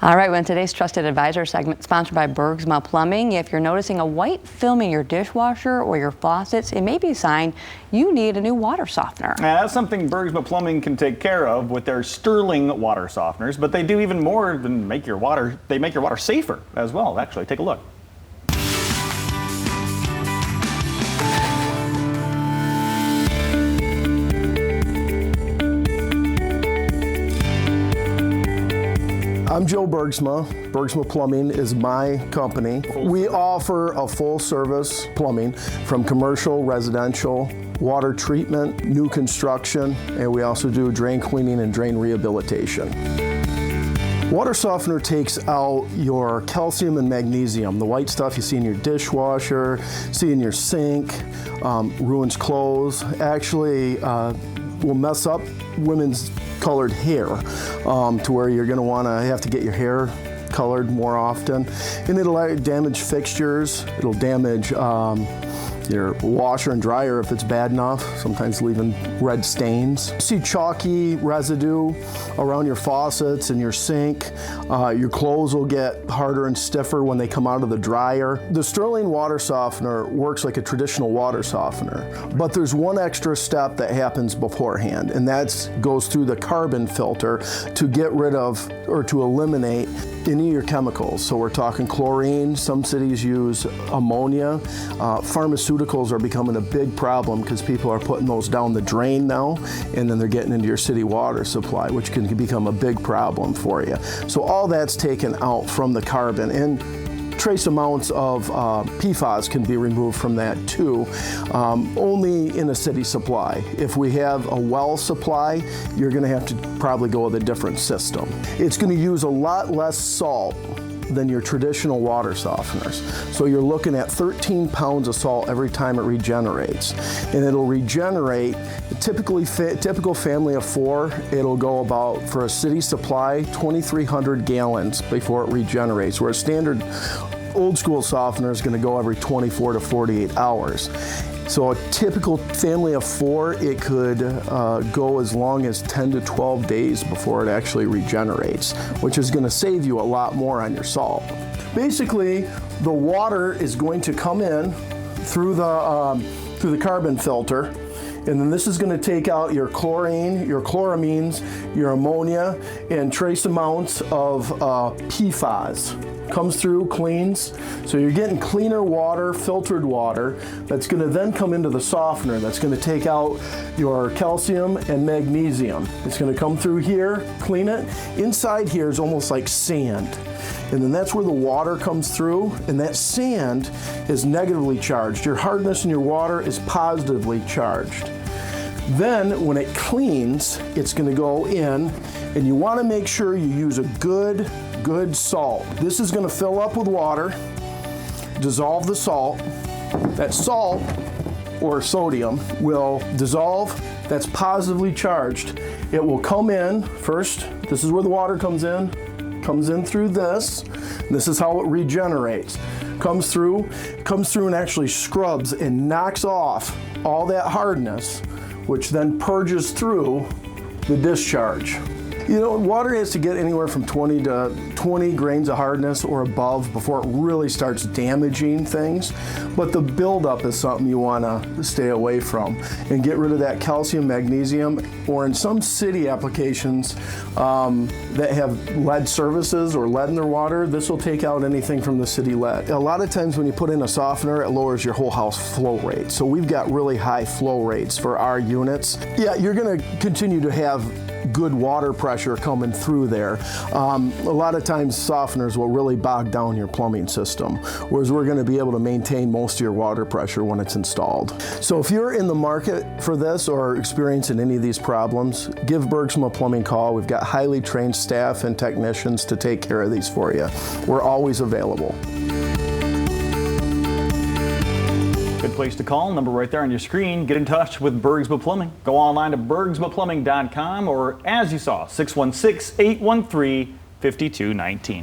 All right, well, in today's Trusted Advisor segment, sponsored by Bergsma Plumbing, if you're noticing a white film in your dishwasher or your faucets, it may be a sign you need a new water softener. That's something Bergsma Plumbing can take care of with their Sterling water softeners, but they do even more than make your water safer as well. Actually, take a look. I'm Joe Bergsma. Bergsma Plumbing is my company. We offer a full service plumbing from commercial, residential, water treatment, new construction, and we also do drain cleaning and drain rehabilitation. Water softener takes out your calcium and magnesium, the white stuff you see in your dishwasher, see in your sink, ruins clothes, actually will mess up women's colored hair to where you're going to want to have to get your hair colored more often, and it'll damage fixtures, it'll damage your washer and dryer if it's bad enough, sometimes leaving red stains. You see chalky residue around your faucets and your sink. Your clothes will get harder and stiffer when they come out of the dryer. The Sterling water softener works like a traditional water softener, but there's one extra step that happens beforehand, and that goes through the carbon filter to get rid of or to eliminate any of your chemicals. So we're talking chlorine, some cities use ammonia. Pharmaceuticals are becoming a big problem because people are putting those down the drain now, and then they're getting into your city water supply, which can become a big problem for you. So all that's taken out from the carbon, and trace amounts of PFAS can be removed from that too, only in a city supply. If we have a well supply, you're going to have to probably go with a different system. It's going to use a lot less salt than your traditional water softeners. So you're looking at 13 pounds of salt every time it regenerates. And it'll regenerate, typical family of 4, it'll go about, for a city supply, 2,300 gallons before it regenerates, where a standard old school softener is going to go every 24 to 48 hours. So a typical family of 4, it could go as long as 10 to 12 days before it actually regenerates, which is going to save you a lot more on your salt. Basically, the water is going to come in through the carbon filter, and then this is going to take out your chlorine, your chloramines, your ammonia, and trace amounts of PFAS. Comes through, cleans, so you're getting cleaner water, filtered water, that's going to then come into the softener, that's going to take out your calcium and magnesium. It's going to come through here, clean it. Inside here is almost like sand, and then that's where the water comes through, and that sand is negatively charged. Your hardness in your water is positively charged. Then when it cleans, it's going to go in, and you want to make sure you use a good salt. This is going to fill up with water, dissolve the salt. That salt, or sodium, will dissolve. That's positively charged. It will come in first. This is where the water comes in through this. This is how it regenerates. Comes through and actually scrubs and knocks off all that hardness, which then purges through the discharge. You know, water has to get anywhere from 20 grains of hardness or above before it really starts damaging things. But the buildup is something you want to stay away from and get rid of that calcium, magnesium, or in some city applications that have lead services or lead in their water, this will take out anything from the city lead. A lot of times when you put in a softener, it lowers your whole house flow rate. So we've got really high flow rates for our units. Yeah, you're going to continue to have good water pressure coming through there. A lot of times softeners will really bog down your plumbing system, whereas we're going to be able to maintain most of your water pressure when it's installed. So if you're in the market for this or experiencing any of these problems, give Bergsma Plumbing a call. We've got highly trained staff and technicians to take care of these for you. We're always available. Good place to call, number right there on your screen. Get in touch with Bergsma Plumbing. Go online to bergsmaplumbing.com, or as you saw, 616-813-5219.